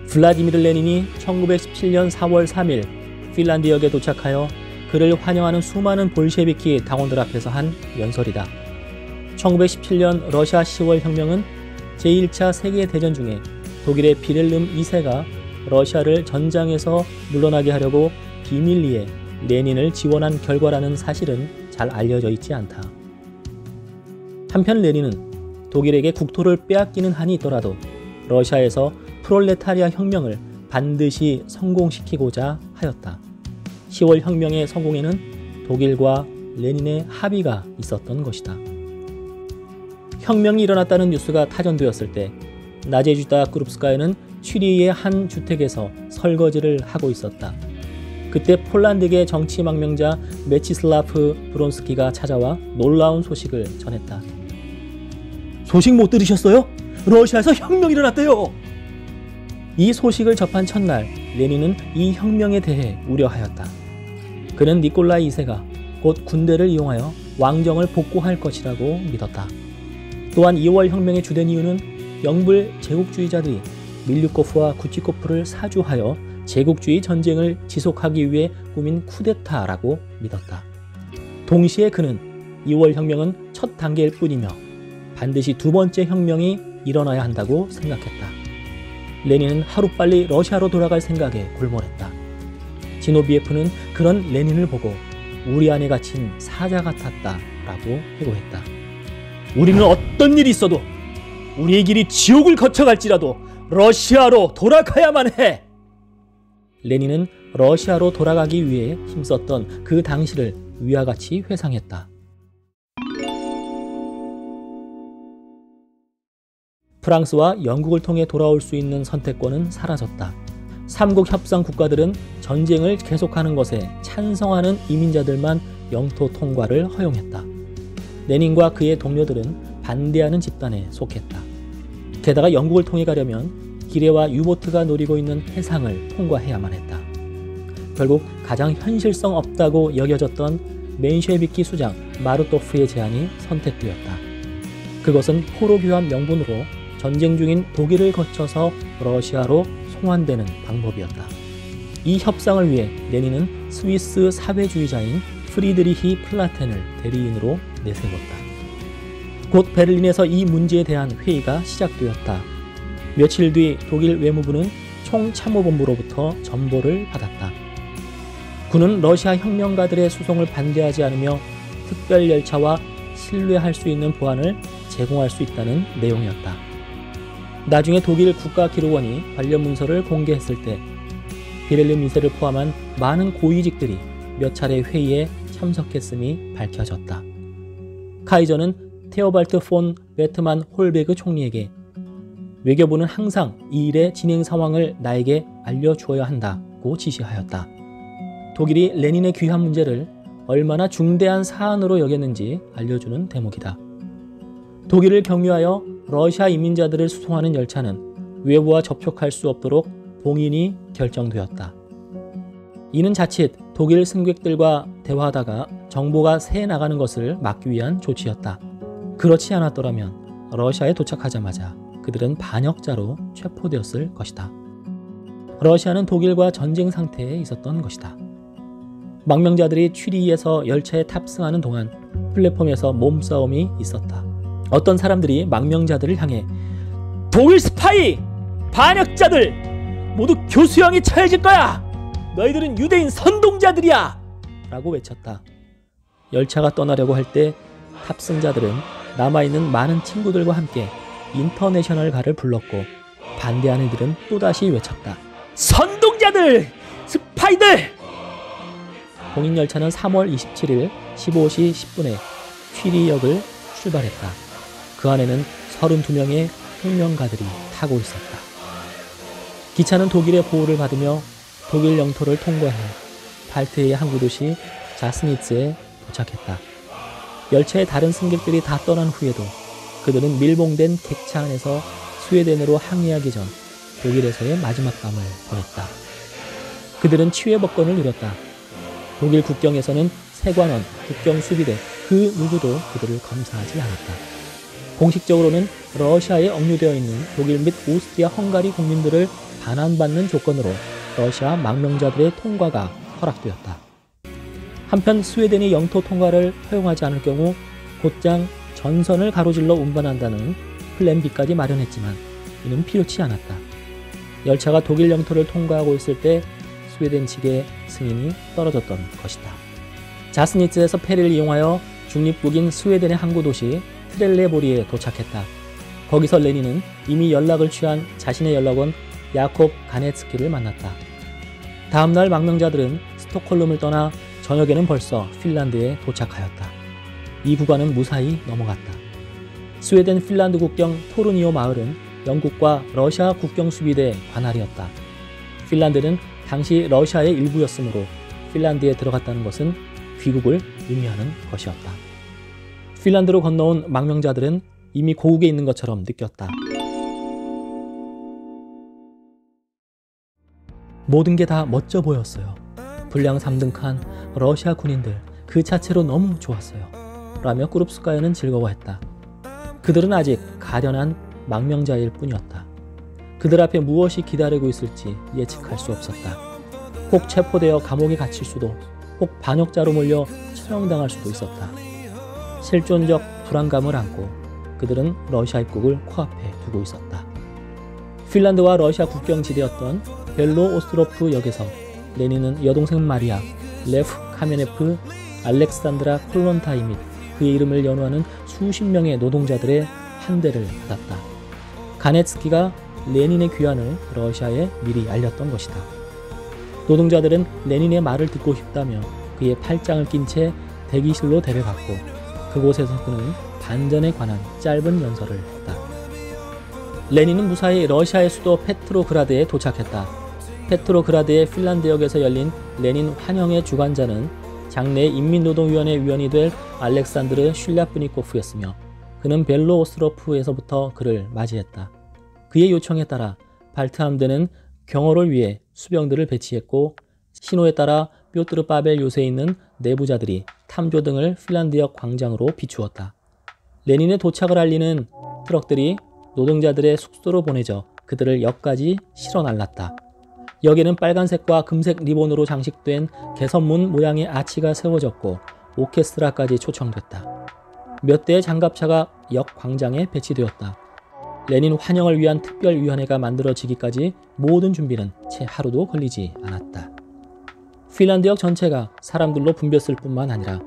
블라디미르 레닌이 1917년 4월 3일 핀란드역에 도착하여 그를 환영하는 수많은 볼셰비키 당원들 앞에서 한 연설이다. 1917년 러시아 10월 혁명은 제1차 세계대전 중에 독일의 비렐름 2세가 러시아를 전장에서 물러나게 하려고 비밀리에 레닌을 지원한 결과라는 사실은 잘 알려져 있지 않다. 한편 레닌은 독일에게 국토를 빼앗기는 한이 있더라도 러시아에서 프롤레타리아 혁명을 반드시 성공시키고자 하였다. 10월 혁명의 성공에는 독일과 레닌의 합의가 있었던 것이다. 혁명이 일어났다는 뉴스가 타전되었을 때 나제주다 그룹스카야는 취리히의 한 주택에서 설거지를 하고 있었다. 그때 폴란드계 정치 망명자 메치슬라프 브론스키가 찾아와 놀라운 소식을 전했다. 소식 못 들으셨어요? 러시아에서 혁명이 일어났대요. 이 소식을 접한 첫날 레닌은 이 혁명에 대해 우려하였다. 그는 니콜라이 2세가 곧 군대를 이용하여 왕정을 복구할 것이라고 믿었다. 또한 2월 혁명의 주된 이유는 영불 제국주의자들이 밀류코프와 구치코프를 사주하여 제국주의 전쟁을 지속하기 위해 꾸민 쿠데타라고 믿었다. 동시에 그는 2월 혁명은 첫 단계일 뿐이며 반드시 두 번째 혁명이 일어나야 한다고 생각했다. 레닌은 하루빨리 러시아로 돌아갈 생각에 골몰했다. 지노비에프는 그런 레닌을 보고 우리 안에 갇힌 사자 같았다 라고 회고했다. 우리는 어떤 일이 있어도 우리의 길이 지옥을 거쳐갈지라도 러시아로 돌아가야만 해. 레닌은 러시아로 돌아가기 위해 힘썼던 그 당시를 위와 같이 회상했다. 프랑스와 영국을 통해 돌아올 수 있는 선택권은 사라졌다. 삼국 협상 국가들은 전쟁을 계속하는 것에 찬성하는 이민자들만 영토 통과를 허용했다. 레닌과 그의 동료들은 반대하는 집단에 속했다. 게다가 영국을 통해 가려면 기뢰와 유보트가 노리고 있는 해상을 통과해야만 했다. 결국 가장 현실성 없다고 여겨졌던 멘셰비키 수장 마르토프의 제안이 선택되었다. 그것은 포로 교환 명분으로 전쟁 중인 독일을 거쳐서 러시아로 송환되는 방법이었다. 이 협상을 위해 레닌은 스위스 사회주의자인 프리드리히 플라텐을 대리인으로 내세웠다. 곧 베를린에서 이 문제에 대한 회의가 시작되었다. 며칠 뒤 독일 외무부는 총참모본부로부터 전보를 받았다. 군은 러시아 혁명가들의 수송을 반대하지 않으며 특별 열차와 신뢰할 수 있는 보안을 제공할 수 있다는 내용이었다. 나중에 독일 국가기록원이 관련 문서를 공개했을 때 비렐름 2세를 포함한 많은 고위직들이 몇 차례 회의에 참석했음이 밝혀졌다. 카이저는 테오발트 폰 베트만 홀베그 총리에게 외교부는 항상 이 일의 진행 상황을 나에게 알려주어야 한다고 지시하였다. 독일이 레닌의 귀환 문제를 얼마나 중대한 사안으로 여겼는지 알려주는 대목이다. 독일을 경유하여 러시아 이민자들을 수송하는 열차는 외부와 접촉할 수 없도록 봉인이 결정되었다. 이는 자칫 독일 승객들과 대화하다가 정보가 새 나가는 것을 막기 위한 조치였다. 그렇지 않았더라면 러시아에 도착하자마자 그들은 반역자로 체포되었을 것이다. 러시아는 독일과 전쟁 상태에 있었던 것이다. 망명자들이 취리히에서 열차에 탑승하는 동안 플랫폼에서 몸싸움이 있었다. 어떤 사람들이 망명자들을 향해 독일 스파이! 반역자들! 모두 교수형에 처해질 거야! 너희들은 유대인 선동자들이야! 라고 외쳤다. 열차가 떠나려고 할 때 탑승자들은 남아있는 많은 친구들과 함께 인터내셔널가를 불렀고 반대하는 이들은 또다시 외쳤다. 선동자들! 스파이들! 공인열차는 3월 27일 15시 10분에 취리역을 출발했다. 그 안에는 32명의 혁명가들이 타고 있었다. 기차는 독일의 보호를 받으며 독일 영토를 통과해 발트해의 항구 도시 자스니츠에 도착했다. 열차의 다른 승객들이 다 떠난 후에도 그들은 밀봉된 객차 안에서 스웨덴으로 항해하기 전 독일에서의 마지막 밤을 보냈다. 그들은 치외법권을 누렸다. 독일 국경에서는 세관원, 국경수비대 그 누구도 그들을 검사하지 않았다. 공식적으로는 러시아에 억류되어 있는 독일 및 오스트리아 헝가리 국민들을 반환받는 조건으로 러시아 망명자들의 통과가 허락되었다. 한편 스웨덴이 영토 통과를 허용하지 않을 경우 곧장 전선을 가로질러 운반한다는 플랜 B까지 마련했지만 이는 필요치 않았다. 열차가 독일 영토를 통과하고 있을 때 스웨덴 측의 승인이 떨어졌던 것이다. 자스니츠에서 페리를 이용하여 중립국인 스웨덴의 항구 도시 트렐레보리에 도착했다. 거기서 레닌은 이미 연락을 취한 자신의 연락원 야콥 가네츠키를 만났다. 다음날 망명자들은 스톡홀름을 떠나 저녁에는 벌써 핀란드에 도착하였다. 이 구간은 무사히 넘어갔다. 스웨덴 핀란드 국경 토르니오 마을은 영국과 러시아 국경 수비대 관할이었다. 핀란드는 당시 러시아의 일부였으므로 핀란드에 들어갔다는 것은 귀국을 의미하는 것이었다. 핀란드로 건너온 망명자들은 이미 고국에 있는 것처럼 느꼈다. 모든 게 다 멋져 보였어요. 불량 3등 칸 러시아 군인들 그 자체로 너무 좋았어요. 라며 꾸룹스카야는 즐거워했다. 그들은 아직 가련한 망명자일 뿐이었다. 그들 앞에 무엇이 기다리고 있을지 예측할 수 없었다. 혹 체포되어 감옥에 갇힐 수도, 혹 반역자로 몰려 처형당할 수도 있었다. 실존적 불안감을 안고 그들은 러시아 입국을 코앞에 두고 있었다. 핀란드와 러시아 국경지대였던 벨로 오스트로프 역에서 레닌은 여동생 마리아, 레프 카메네프, 알렉산드라 콜론타이 및 그의 이름을 연호하는 수십 명의 노동자들의 환대를 받았다. 가네츠키가 레닌의 귀환을 러시아에 미리 알렸던 것이다. 노동자들은 레닌의 말을 듣고 싶다며 그의 팔짱을 낀 채 대기실로 데려갔고 그곳에서 그는 반전에 관한 짧은 연설을 했다. 레닌은 무사히 러시아의 수도 페트로그라드에 도착했다. 페트로그라드의 핀란드역에서 열린 레닌 환영의 주관자는 장래 인민노동위원회 위원이 될 알렉산드르 슐랴프니코프였으며 그는 벨로오스트로프에서부터 그를 맞이했다. 그의 요청에 따라 발트함대는 경호를 위해 수병들을 배치했고 신호에 따라 뾰트르 바벨 요새에 있는 내부자들이 탐조 등을 핀란드역 광장으로 비추었다. 레닌의 도착을 알리는 트럭들이 노동자들의 숙소로 보내져 그들을 역까지 실어 날랐다. 역에는 빨간색과 금색 리본으로 장식된 개선문 모양의 아치가 세워졌고 오케스트라까지 초청됐다. 몇 대의 장갑차가 역 광장에 배치되었다. 레닌 환영을 위한 특별위원회가 만들어지기까지 모든 준비는 채 하루도 걸리지 않았다. 핀란드역 전체가 사람들로 붐볐을 뿐만 아니라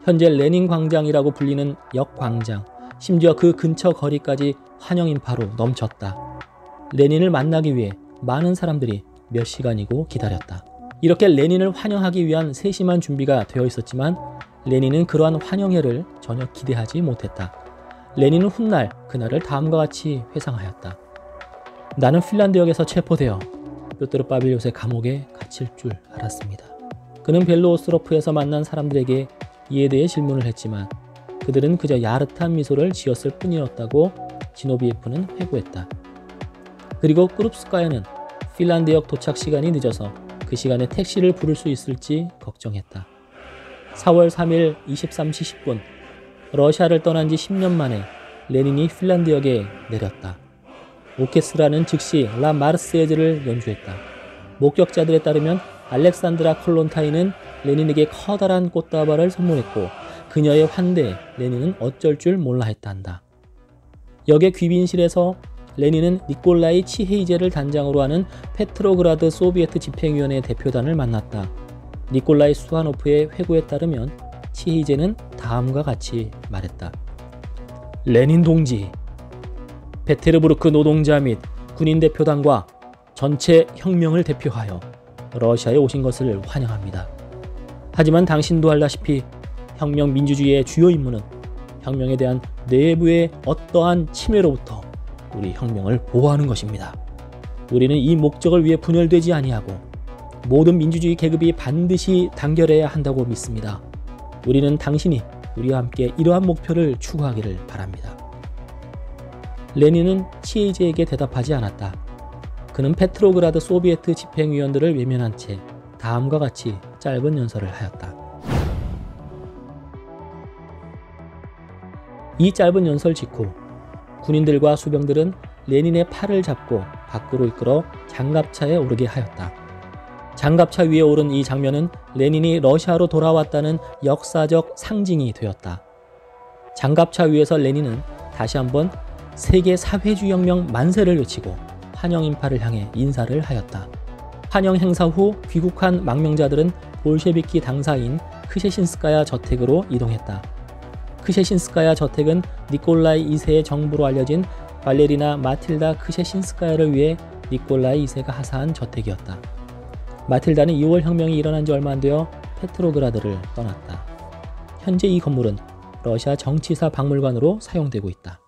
현재 레닌 광장이라고 불리는 역 광장, 심지어 그 근처 거리까지 환영 인파로 넘쳤다. 레닌을 만나기 위해 많은 사람들이 몇 시간이고 기다렸다. 이렇게 레닌을 환영하기 위한 세심한 준비가 되어 있었지만 레닌은 그러한 환영회를 전혀 기대하지 못했다. 레닌은 훗날 그날을 다음과 같이 회상하였다. 나는 핀란드역에서 체포되어 뾰트르 바빌 요새 감옥에 갇힐 줄 알았습니다. 그는 벨로오스트로프에서 만난 사람들에게 이에 대해 질문을 했지만 그들은 그저 야릇한 미소를 지었을 뿐이었다고 지노비에프는 회고했다. 그리고 꾸룹스카야는 핀란드역 도착 시간이 늦어서 그 시간에 택시를 부를 수 있을지 걱정했다. 4월 3일 23시 10분 러시아를 떠난 지 10년 만에 레닌이 핀란드역에 내렸다. 오케스트라는 즉시 라 마르세즈를 연주했다. 목격자들에 따르면 알렉산드라 콜론타이는 레닌에게 커다란 꽃다발을 선물했고 그녀의 환대에 레닌은 어쩔 줄 몰라 했단다. 역의 귀빈실에서 레닌은 니콜라이 치헤이제를 단장으로 하는 페트로그라드 소비에트 집행위원회 대표단을 만났다. 니콜라이 수하노프의 회고에 따르면 치헤이제는 다음과 같이 말했다. 레닌 동지, 베테르부르크 노동자 및 군인 대표단과 전체 혁명을 대표하여 러시아에 오신 것을 환영합니다. 하지만 당신도 알다시피 혁명 민주주의의 주요 임무는 혁명에 대한 내부의 어떠한 침해로부터 우리 혁명을 보호하는 것입니다. 우리는 이 목적을 위해 분열되지 아니하고 모든 민주주의 계급이 반드시 단결해야 한다고 믿습니다. 우리는 당신이 우리와 함께 이러한 목표를 추구하기를 바랍니다. 레닌은 치에이제에게 대답하지 않았다. 그는 페트로그라드 소비에트 집행위원들을 외면한 채 다음과 같이 짧은 연설을 하였다. 이 짧은 연설 직후 군인들과 수병들은 레닌의 팔을 잡고 밖으로 이끌어 장갑차에 오르게 하였다. 장갑차 위에 오른 이 장면은 레닌이 러시아로 돌아왔다는 역사적 상징이 되었다. 장갑차 위에서 레닌은 다시 한번 세계 사회주의혁명 만세를 외치고 환영 인파를 향해 인사를 하였다. 환영 행사 후 귀국한 망명자들은 볼셰비키 당사인 크셰신스카야 저택으로 이동했다. 크셰신스카야 저택은 니콜라이 2세의 정부로 알려진 발레리나 마틸다 크셰신스카야를 위해 니콜라이 2세가 하사한 저택이었다. 마틸다는 2월 혁명이 일어난 지 얼마 안 되어 페트로그라드를 떠났다. 현재 이 건물은 러시아 정치사 박물관으로 사용되고 있다.